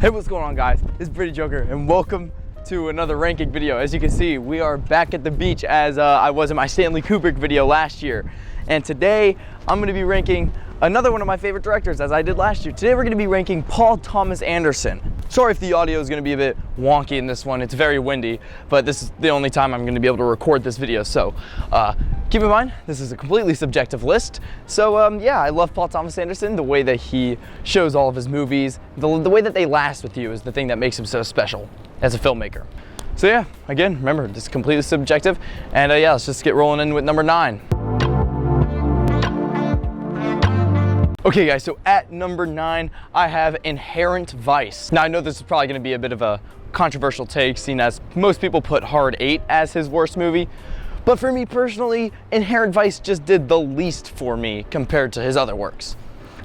Hey, what's going on, guys? It's Pretty Joker, and welcome to another ranking video. As you can see, we are back at the beach as I was in my Stanley Kubrick video last year. And today, I'm gonna be ranking another one of my favorite directors, as I did last year. Today, we're gonna be ranking Paul Thomas Anderson. Sorry if the audio is gonna be a bit wonky in this one. It's very windy, but this is the only time I'm gonna be able to record this video. So keep in mind, this is a completely subjective list. So yeah, I love Paul Thomas Anderson. The way that he shows all of his movies, the way that they last with you is the thing that makes him so special as a filmmaker. So yeah, again, remember, this is completely subjective. And yeah, let's just get rolling in with number 9. Okay guys, so at number 9, I have Inherent Vice. Now I know this is probably gonna be a bit of a controversial take, seeing as most people put Hard 8 as his worst movie. But for me personally, Inherent Vice just did the least for me compared to his other works.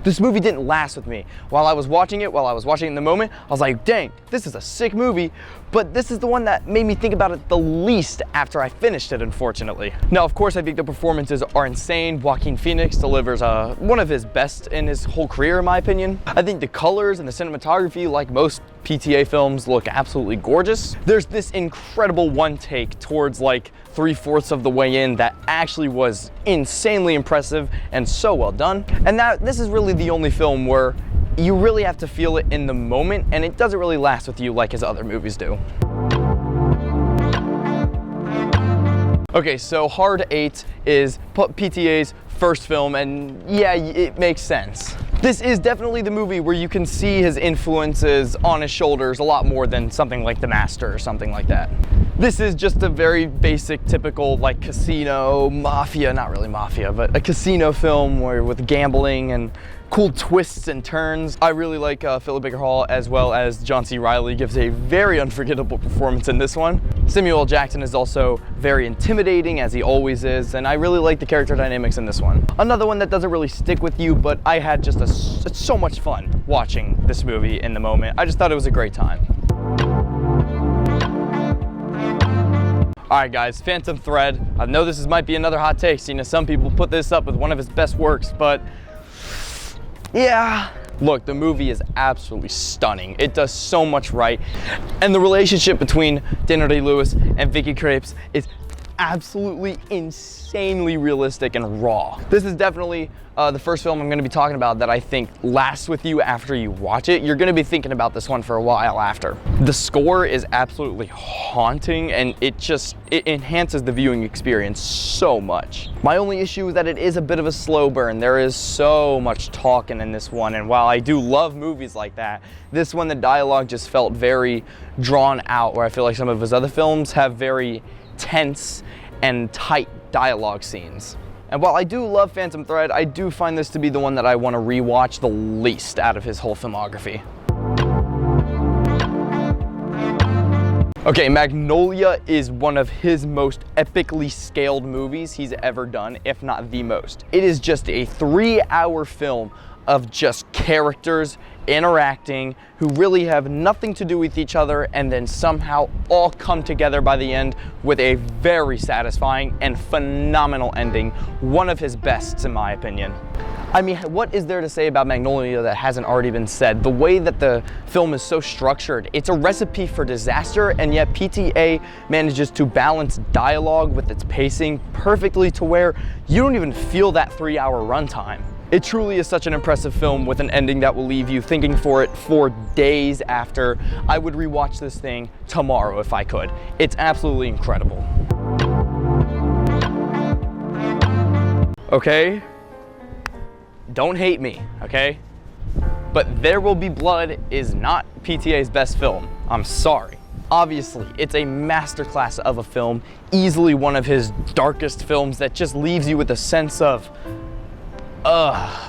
This movie didn't last with me. While I was watching it in the moment, I was like, dang, this is a sick movie, but this is the one that made me think about it the least after I finished it, unfortunately. Now, of course, I think the performances are insane. Joaquin Phoenix delivers one of his best in his whole career, in my opinion. I think the colors and the cinematography, like most PTA films, look absolutely gorgeous. There's this incredible one take towards like 3/4 of the way in that actually was insanely impressive and so well done. And this is really the only film where you really have to feel it in the moment, and it doesn't really last with you like his other movies do. Okay, so Hard 8 is PTA's first film, and yeah, it makes sense. This is definitely the movie where you can see his influences on his shoulders a lot more than something like The Master or something like that. This is just a very basic, typical, like, casino, mafia, not really mafia, but a casino film with gambling and cool twists and turns. I really like Philip Baker Hall, as well as John C. Reilly gives a very unforgettable performance in this one. Samuel L. Jackson is also very intimidating, as he always is, and I really like the character dynamics in this one. Another one that doesn't really stick with you, but I had just so much fun watching this movie in the moment. I just thought it was a great time. All right guys, Phantom Thread. I know this might be another hot take, seeing as some people put this up with one of his best works, but yeah. Look, the movie is absolutely stunning. It does so much right. And the relationship between Daniel Day-Lewis and Vicky Krieps is absolutely insanely realistic and raw. This is definitely the first film I'm gonna be talking about that I think lasts with you after you watch it. You're gonna be thinking about this one for a while after. The score is absolutely haunting, and it enhances the viewing experience so much. My only issue is that it is a bit of a slow burn. There is so much talking in this one, and while I do love movies like that, this one, the dialogue just felt very drawn out, where I feel like some of his other films have very tense and tight dialogue scenes. And while I do love Phantom Thread, I do find this to be the one that I want to rewatch the least out of his whole filmography. Okay, Magnolia is one of his most epically scaled movies he's ever done, if not the most. It is just a 3-hour film of just characters interacting who really have nothing to do with each other, and then somehow all come together by the end with a very satisfying and phenomenal ending. One of his bests, in my opinion. I mean, what is there to say about Magnolia that hasn't already been said? The way that the film is so structured, it's a recipe for disaster, and yet PTA manages to balance dialogue with its pacing perfectly to where you don't even feel that 3-hour runtime. It truly is such an impressive film with an ending that will leave you thinking for it for days after. I would rewatch this thing tomorrow if I could. It's absolutely incredible. Okay? Don't hate me, okay? But There Will Be Blood is not PTA's best film. I'm sorry. Obviously, it's a masterclass of a film, easily one of his darkest films that just leaves you with a sense of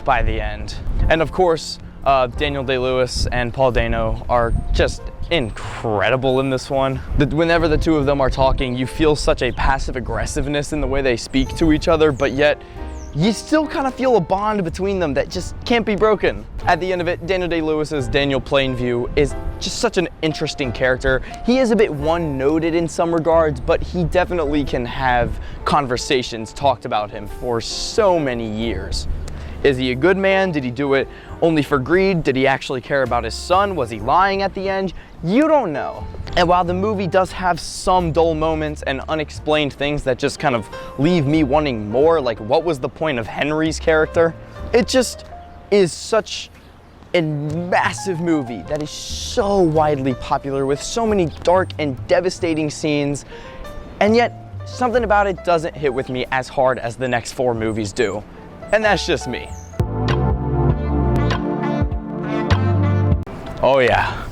by the end. And of course, Daniel Day-Lewis and Paul Dano are just incredible in this one. Whenever the two of them are talking, you feel such a passive aggressiveness in the way they speak to each other, but yet you still kind of feel a bond between them that just can't be broken. At the end of it, Daniel Day-Lewis's Daniel Plainview is just such an interesting character. He is a bit one-noted in some regards, but he definitely can have conversations talked about him for so many years. Is he a good man? Did he do it only for greed? Did he actually care about his son? Was he lying at the end? You don't know. And while the movie does have some dull moments and unexplained things that just kind of leave me wanting more, like what was the point of Henry's character? It just is such a massive movie that is so widely popular with so many dark and devastating scenes, and yet something about it doesn't hit with me as hard as the next 4 movies do. And that's just me. Oh yeah,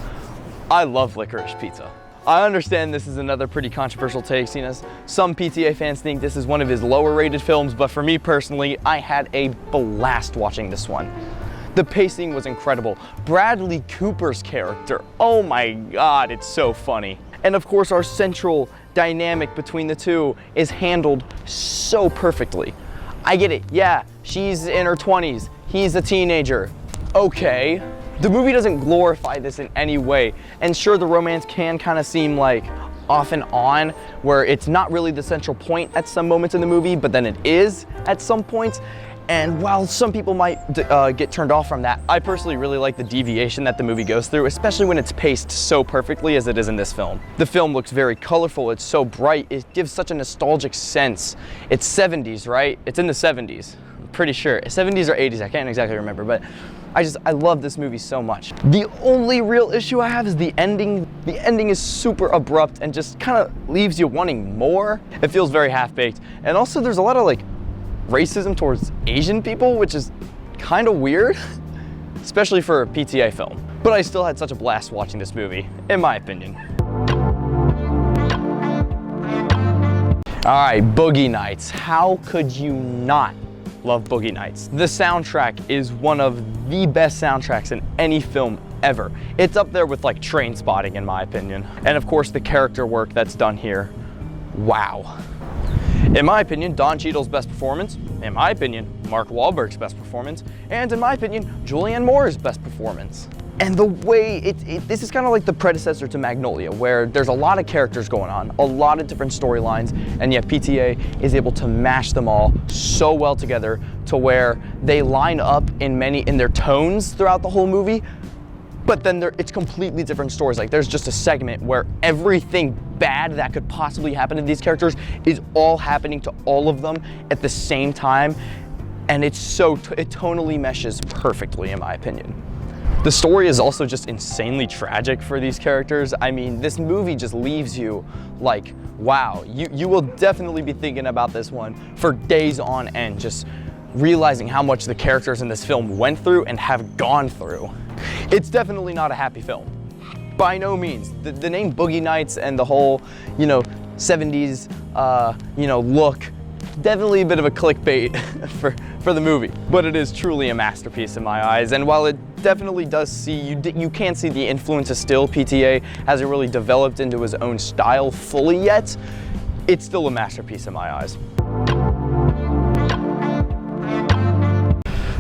I love licorice pizza. I understand this is another pretty controversial take, seeing as some PTA fans think this is one of his lower rated films, but for me personally, I had a blast watching this one. The pacing was incredible. Bradley Cooper's character, oh my God, it's so funny. And of course, our central dynamic between the two is handled so perfectly. I get it, yeah, she's in her 20s, he's a teenager. Okay, the movie doesn't glorify this in any way, and sure, the romance can kind of seem like off and on, where it's not really the central point at some moments in the movie, but then it is at some points. And while some people might get turned off from that, I personally really like the deviation that the movie goes through, especially when it's paced so perfectly as it is in this film. The film looks very colorful, it's so bright, it gives such a nostalgic sense. It's 70s, right? It's in the 70s, I'm pretty sure. 70s or 80s, I can't exactly remember, but I love this movie so much. The only real issue I have is the ending. The ending is super abrupt and just kind of leaves you wanting more. It feels very half-baked. And also there's a lot of like racism towards Asian people, which is kind of weird, especially for a PTA film. But I still had such a blast watching this movie, in my opinion. All right, Boogie Nights. How could you not love Boogie Nights? The soundtrack is one of the best soundtracks in any film ever. It's up there with like Trainspotting, in my opinion. And of course, the character work that's done here, wow. In my opinion, Don Cheadle's best performance. In my opinion, Mark Wahlberg's best performance. And in my opinion, Julianne Moore's best performance. And the way this is kind of like the predecessor to Magnolia, where there's a lot of characters going on, a lot of different storylines, and yet PTA is able to mash them all so well together to where they line up in their tones throughout the whole movie, but then it's completely different stories. Like there's just a segment where everything bad that could possibly happen to these characters is all happening to all of them at the same time, and it tonally meshes perfectly, in my opinion. The story is also just insanely tragic for these characters. I mean, this movie just leaves you like, wow, you will definitely be thinking about this one for days on end, just realizing how much the characters in this film went through and have gone through. It's definitely not a happy film, by no means. The name Boogie Nights and the whole, 70s, look, definitely a bit of a clickbait for the movie, but it is truly a masterpiece in my eyes. And while it definitely does you can't see the influences still, PTA hasn't really developed into his own style fully yet, it's still a masterpiece in my eyes.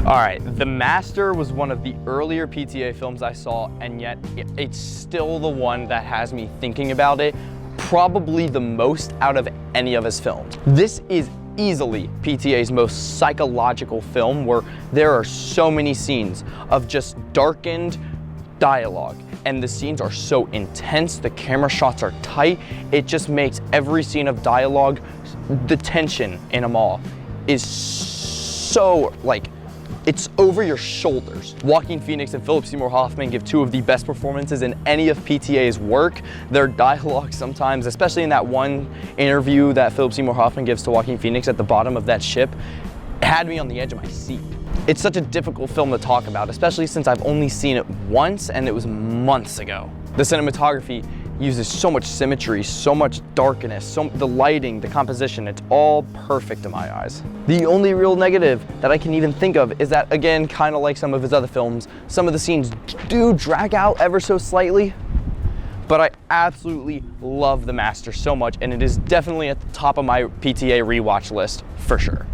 All right, The Master was one of the earlier PTA films I saw, and yet it's still the one that has me thinking about it probably the most out of any of his films. This is easily PTA's most psychological film, where there are so many scenes of just darkened dialogue, and the scenes are so intense, the camera shots are tight, it just makes every scene of dialogue, the tension in them all is so it's over your shoulders. Joaquin Phoenix and Philip Seymour Hoffman give two of the best performances in any of PTA's work. Their dialogue sometimes, especially in that one interview that Philip Seymour Hoffman gives to Joaquin Phoenix at the bottom of that ship, had me on the edge of my seat. It's such a difficult film to talk about, especially since I've only seen it once and it was months ago. The cinematography uses so much symmetry, so much darkness, the lighting, the composition, it's all perfect in my eyes. The only real negative that I can even think of is that, again, kind of like some of his other films, some of the scenes do drag out ever so slightly, but I absolutely love The Master so much, and it is definitely at the top of my PTA rewatch list, for sure.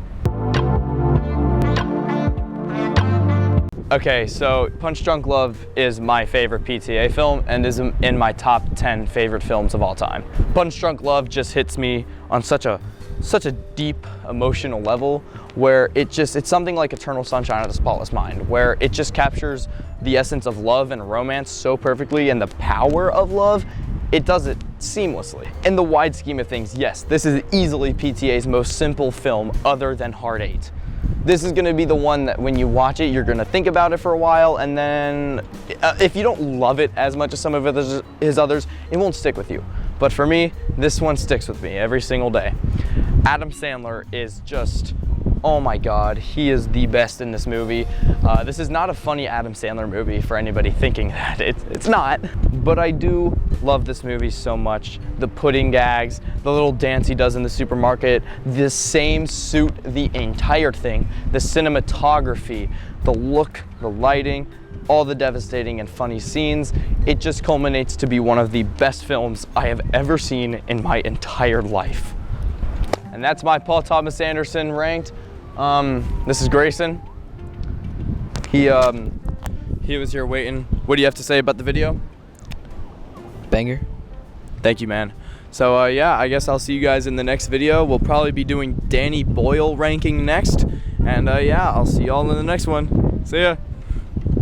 Okay, so Punch Drunk Love is my favorite PTA film and is in my top 10 favorite films of all time. Punch Drunk Love just hits me on such a such a deep emotional level where it's something like Eternal Sunshine of the Spotless Mind, where it just captures the essence of love and romance so perfectly, and the power of love. It does it seamlessly. In the wide scheme of things, yes, this is easily PTA's most simple film other than Hard 8. This is gonna be the one that when you watch it, you're gonna think about it for a while, and then if you don't love it as much as some of his others, it won't stick with you. But for me, this one sticks with me every single day. Adam Sandler is just, oh my God, he is the best in this movie. This is not a funny Adam Sandler movie for anybody thinking that. It's not. But I do love this movie so much. The pudding gags, the little dance he does in the supermarket, the same suit, the entire thing, the cinematography, the look, the lighting, all the devastating and funny scenes. It just culminates to be one of the best films I have ever seen in my entire life. And that's my Paul Thomas Anderson ranked. This is Grayson. He was here waiting. What do you have to say about the video? Banger. Thank you, man. So yeah, I guess I'll see you guys in the next video. We'll probably be doing Danny Boyle ranking next. And yeah, I'll see y'all in the next one. See ya.